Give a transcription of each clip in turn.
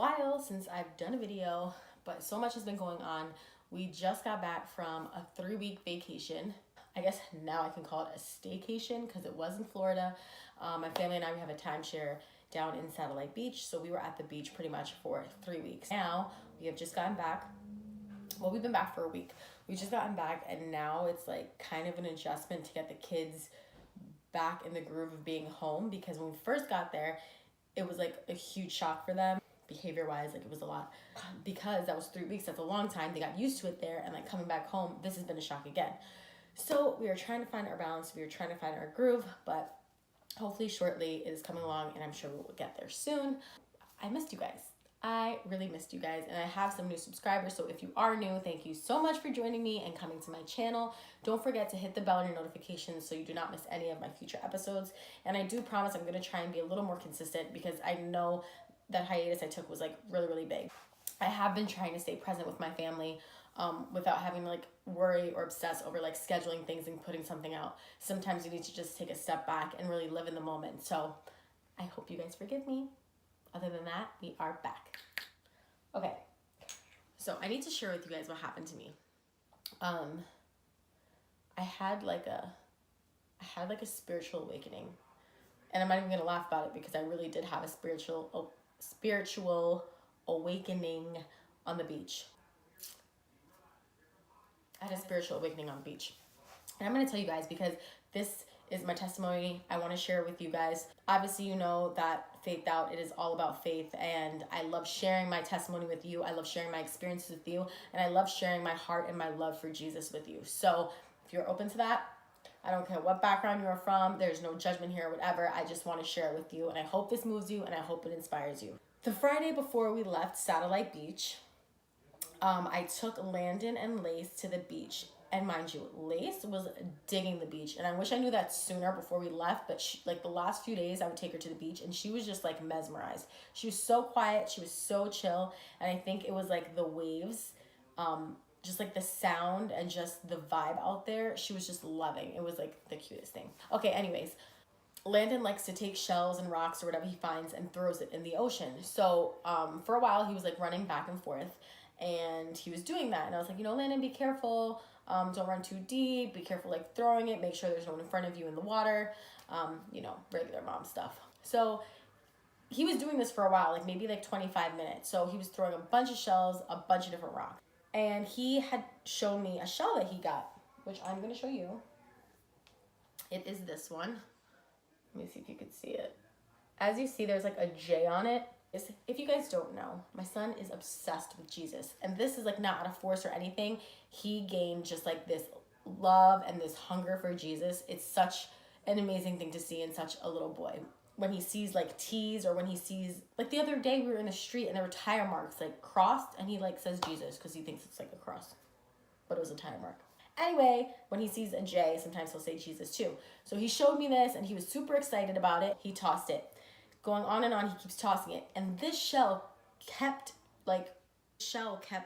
while since I've done a video, but so much has been going on. We just got back from a 3-week vacation. I guess now I can call it a staycation because it was in Florida. My family and I, we have a timeshare down in Satellite Beach, so we were at the beach pretty much for 3 weeks. Now we have just gotten back. Well, we've been back for a week. We've just gotten back, and now it's like kind of an adjustment to get the kids back in the groove of being home, because when we first got there, it was like a huge shock for them behavior wise. Like, it was a lot, because that was 3 weeks. That's a long time. They got used to it there, and like coming back home, this has been a shock again. So we are trying to find our balance. We are trying to find our groove, but hopefully shortly it is coming along, and I'm sure we'll get there soon. I missed you guys. I really missed you guys, and I have some new subscribers, so if you are new, thank you so much for joining me and coming to my channel. Don't forget to hit the bell on your notifications so you do not miss any of my future episodes, and I do promise I'm going to try and be a little more consistent, because I know that hiatus I took was like really big. I have been trying to stay present with my family without having to like worry or obsess over like scheduling things and putting something out. Sometimes you need to just take a step back and really live in the moment. So I hope you guys forgive me. Other than that, we are back. Okay, so I need to share with you guys what happened to me. I had like a spiritual awakening, and I'm not even gonna laugh about it, because I really did have a spiritual awakening on the beach. I had a spiritual awakening on the beach, and I'm gonna tell you guys because this is my testimony. I want to share it with you guys. Obviously, you know that Faith Out, it is all about faith, and I love sharing my testimony with you. I love sharing my experiences with you, and I love sharing my heart and my love for Jesus with you. So if you're open to that, I don't care what background you're from, there's no judgment here or whatever. I just want to share it with you, and I hope this moves you, and I hope it inspires you. The Friday before we left Satellite Beach, I took Landon and Lace to the beach. And mind you, Lace was digging the beach. And I wish I knew that sooner before we left. But she, like the last few days, I would take her to the beach, and she was just like mesmerized. She was so quiet. She was so chill. And I think it was like the waves, just like the sound and just the vibe out there. She was just loving. It was like the cutest thing. Okay, anyways. Landon likes to take shells and rocks or whatever he finds and throws it in the ocean. So for a while, he was like running back and forth. And he was doing that. And I was like, you know, Landon, be careful. Don't run too deep. Be careful like throwing it. Make sure there's no one in front of you in the water. You know, regular mom stuff. So he was doing this for a while, like maybe like 25 minutes. So he was throwing a bunch of shells, a bunch of different rocks. And he had shown me a shell that he got, which I'm going to show you. It is this one. Let me see if you could see it. As you see, there's like a J on it. If you guys don't know, my son is obsessed with Jesus, and this is like not out of force or anything. He gained just like this love and this hunger for Jesus. It's such an amazing thing to see in such a little boy. When he sees like T's, or when he sees, like the other day we were in the street and there were tire marks like crossed, and he like says Jesus because he thinks it's like a cross, but it was a tire mark. Anyway, when he sees a J, sometimes he'll say Jesus too. So he showed me this, and he was super excited about it. He tossed it. Going on and on, he keeps tossing it. And this shell kept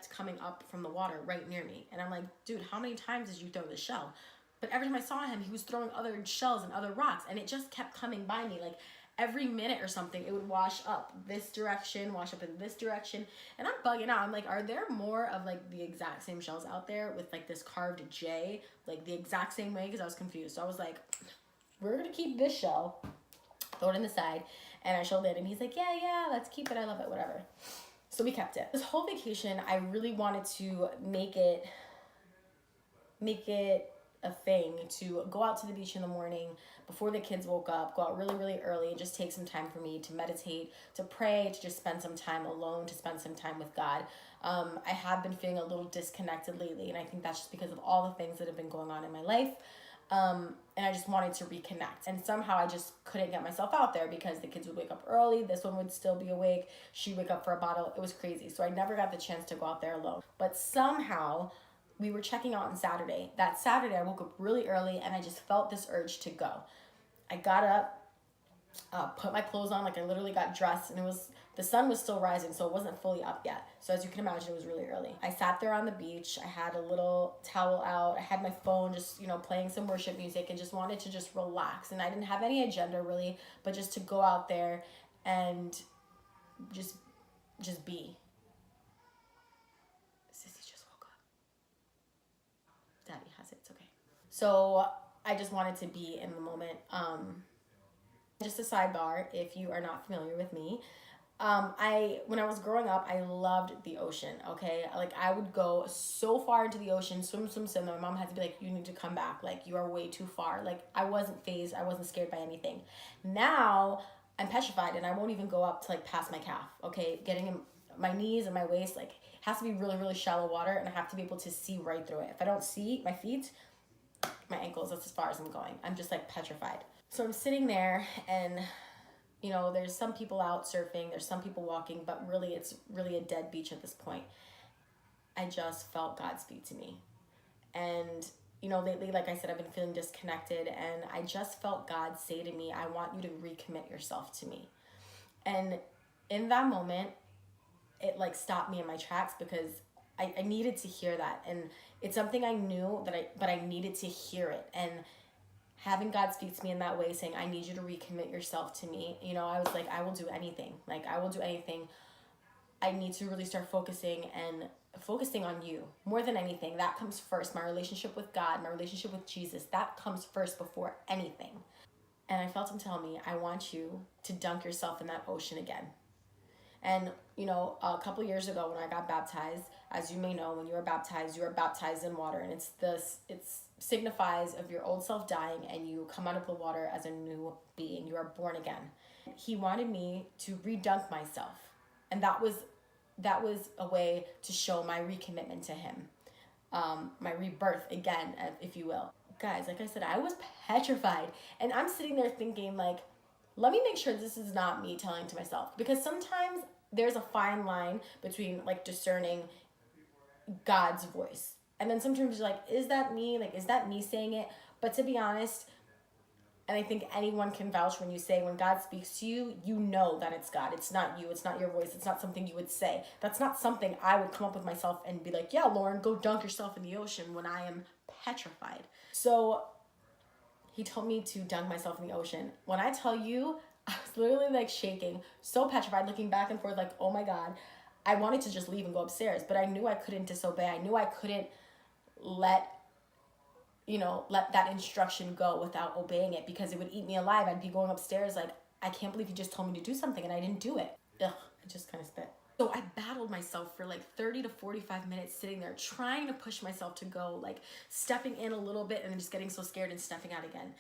coming up from the water right near me. And I'm like, dude, how many times did you throw this shell? But every time I saw him, he was throwing other shells and other rocks. And it just kept coming by me. Like every minute or something, it would wash up this direction, wash up in this direction. And I'm bugging out. I'm like, are there more of like the exact same shells out there with like this carved J, like the exact same way? Because I was confused. So I was like, we're going to keep this shell, throw it in the side. And I showed it, and he's like, yeah, let's keep it. I love it, whatever. So we kept it. This whole vacation, I really wanted to make it a thing to go out to the beach in the morning before the kids woke up, go out really early, and just take some time for me to meditate, to pray, to just spend some time alone, to spend some time with God. I have been feeling a little disconnected lately, and I think that's just because of all the things that have been going on in my life. And I just wanted to reconnect, and somehow I just couldn't get myself out there because the kids would wake up early. This one would still be awake. She'd wake up for a bottle. It was crazy. So I never got the chance to go out there alone, but somehow we were checking out on Saturday. That Saturday I woke up really early, and I just felt this urge to go. I got up, put my clothes on, like I literally got dressed, and the sun was still rising, so it wasn't fully up yet. So as you can imagine, it was really early. I sat there on the beach. I had a little towel out. I had my phone just, you know, playing some worship music, and just wanted to just relax. And I didn't have any agenda really, but just to go out there and just just be. Sissy just woke up. Daddy has it. It's okay. So I just wanted to be in the moment. Just a sidebar, if you are not familiar with me, when I was growing up, I loved the ocean. Okay, like I would go so far into the ocean, swim. My mom had to be like, "You need to come back. Like you are way too far." Like I wasn't phased. I wasn't scared by anything. Now I'm petrified, and I won't even go up to like past my calf. Okay, getting in my knees and my waist, like it has to be really, really shallow water, and I have to be able to see right through it. If I don't see my feet, my ankles, that's as far as I'm going. I'm just like petrified. So I'm sitting there, and you know, there's some people out surfing, there's some people walking, but really it's really a dead beach at this point. I just felt God speak to me. And you know, lately, like I said, I've been feeling disconnected, and I just felt God say to me, I want you to recommit yourself to me. And in that moment, it like stopped me in my tracks, because I needed to hear that. And it's something I knew but I needed to hear it. And having God speak to me in that way, saying, I need you to recommit yourself to me. You know, I was like, I will do anything. Like, I will do anything. I need to really start focusing on you more than anything. That comes first. My relationship with God, my relationship with Jesus, that comes first before anything. And I felt him tell me, I want you to dunk yourself in that ocean again. And, you know, a couple years ago when I got baptized, as you may know, when you are baptized in water. And it signifies of your old self dying, and you come out of the water as a new being. You are born again. He wanted me to redunk myself. And that was a way to show my recommitment to him. My rebirth again, if you will. Guys, like I said, I was petrified. And I'm sitting there thinking, like, let me make sure this is not me telling to myself. Because sometimes there's a fine line between like discerning God's voice. And then sometimes you're like, is that me? Like, is that me saying it? But to be honest, and I think anyone can vouch when you say, when God speaks to you, you know that it's God. It's not you. It's not your voice. It's not something you would say. That's not something I would come up with myself and be like, yeah, Lauren, go dunk yourself in the ocean, when I am petrified. So he told me to dunk myself in the ocean. When I tell you, I was literally like shaking, so petrified, looking back and forth like, oh my God. I wanted to just leave and go upstairs, but I knew I couldn't disobey. I knew I couldn't let that instruction go without obeying it, because it would eat me alive. I'd be going upstairs like, I can't believe he just told me to do something and I didn't do it. Ugh, I just kind of spit. So I battled myself for like 30 to 45 minutes sitting there trying to push myself to go, like stepping in a little bit and then just getting so scared and stepping out again.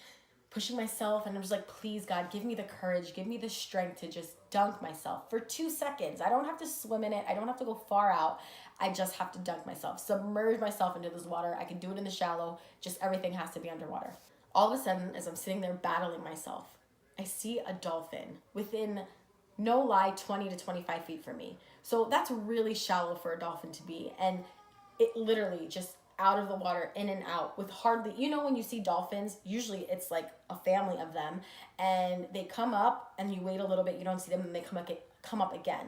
Pushing myself, and I'm just like, please God, give me the courage, give me the strength to just dunk myself for 2 seconds. I don't have to swim in it. I don't have to go far out. I just have to dunk myself, submerge myself into this water. I can do it in the shallow, just everything has to be underwater. All of a sudden, as I'm sitting there battling myself, I see a dolphin within, no lie, 20 to 25 feet from me. So that's really shallow for a dolphin to be. And it literally just out of the water, in and out, with hardly, you know, when you see dolphins, usually it's like a family of them, and they come up and you wait a little bit, you don't see them, and they come up again.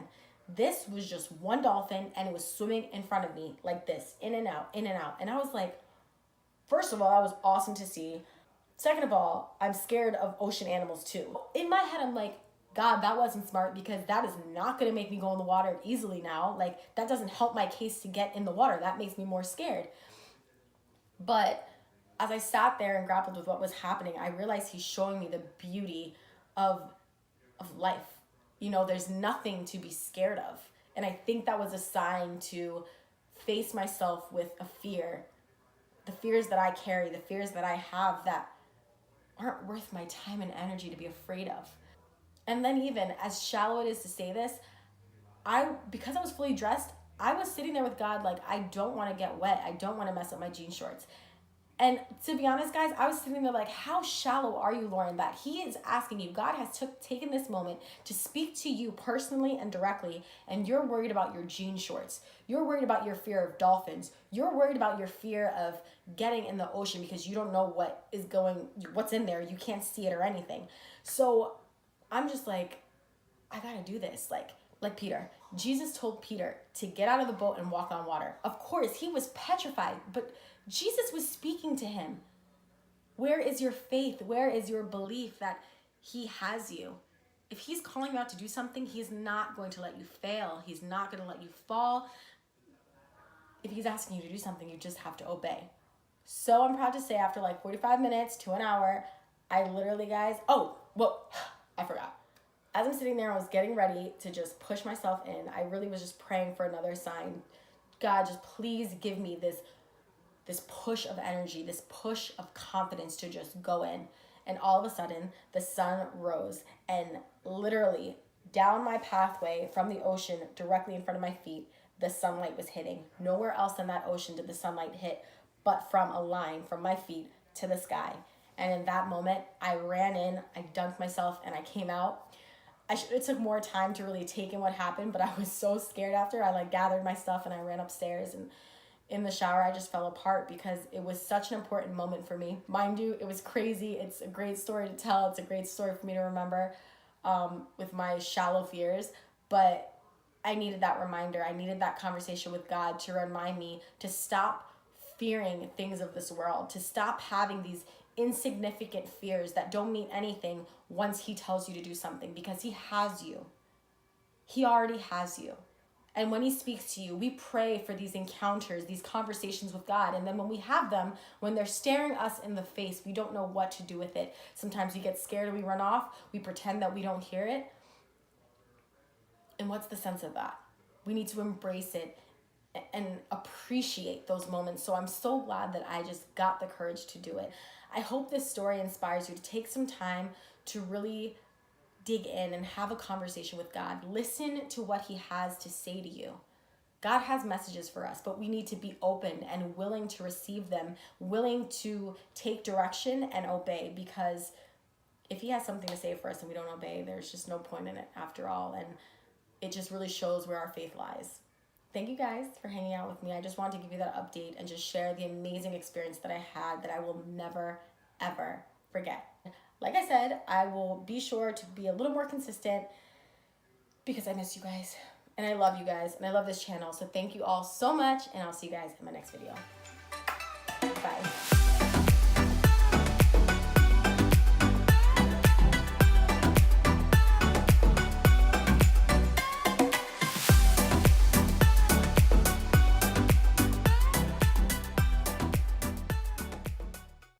This was just one dolphin, and it was swimming in front of me like this, in and out, in and out. And I was like, first of all, that was awesome to see. Second of all, I'm scared of ocean animals too. In my head, I'm like, God, that wasn't smart, because that is not going to make me go in the water easily now. Like, that doesn't help my case to get in the water. That makes me more scared. But as I sat there and grappled with what was happening, I realized he's showing me the beauty of life. You know, there's nothing to be scared of. And I think that was a sign to face myself with a fear. The fears that I carry, the fears that I have that aren't worth my time and energy to be afraid of. And then, even as shallow it is to say this, because I was fully dressed, I was sitting there with God like, I don't want to get wet. I don't want to mess up my jean shorts. And to be honest, guys, I was sitting there like, how shallow are you, Lauren, that he is asking you? God has taken this moment to speak to you personally and directly, and you're worried about your jean shorts. You're worried about your fear of dolphins. You're worried about your fear of getting in the ocean because you don't know what's in there. You can't see it or anything. So I'm just like, I gotta do this. Like Peter. Jesus told Peter to get out of the boat and walk on water. Of course, he was petrified, but Jesus was speaking to him. Where is your faith? Where is your belief that he has you? if he's calling you out to do something, he's not going to let you fail. He's not going to let you fall. If he's asking you to do something, you just have to obey. So I'm proud to say after like 45 minutes to an hour, I literally, guys, I forgot. As I'm sitting there, I was getting ready to just push myself in. I really was just praying for another sign. God, just please give me this push of energy, this push of confidence to just go in. And all of a sudden, the sun rose, and literally down my pathway from the ocean directly in front of my feet, the sunlight was hitting. Nowhere else in that ocean did the sunlight hit, but from a line from my feet to the sky. And in that moment, I ran in, I dunked myself, and I came out. It took more time to really take in what happened, but I was so scared after. I like gathered my stuff and I ran upstairs, and in the shower, I just fell apart because it was such an important moment for me. Mind you, it was crazy. It's a great story to tell. It's a great story for me to remember with my shallow fears. But I needed that reminder. I needed that conversation with God to remind me to stop fearing things of this world, to stop having these insignificant fears that don't mean anything once he tells you to do something, because he has you. He already has you. And when he speaks to you, we pray for these encounters, these conversations with God. And then when we have them, when they're staring us in the face, we don't know what to do with it. Sometimes we get scared and we run off. We pretend that we don't hear it. And what's the sense of that? We need to embrace it and appreciate those moments. So I'm so glad that I just got the courage to do it. I hope this story inspires you to take some time to really dig in and have a conversation with God. Listen to what he has to say to you. God has messages for us, but we need to be open and willing to receive them, willing to take direction and obey, because if he has something to say for us and we don't obey, there's just no point in it after all. And it just really shows where our faith lies. Thank you guys for hanging out with me. I just wanted to give you that update and just share the amazing experience that I had that I will never, ever forget. Like I said, I will be sure to be a little more consistent because I miss you guys and I love you guys and I love this channel. So thank you all so much, and I'll see you guys in my next video. Bye.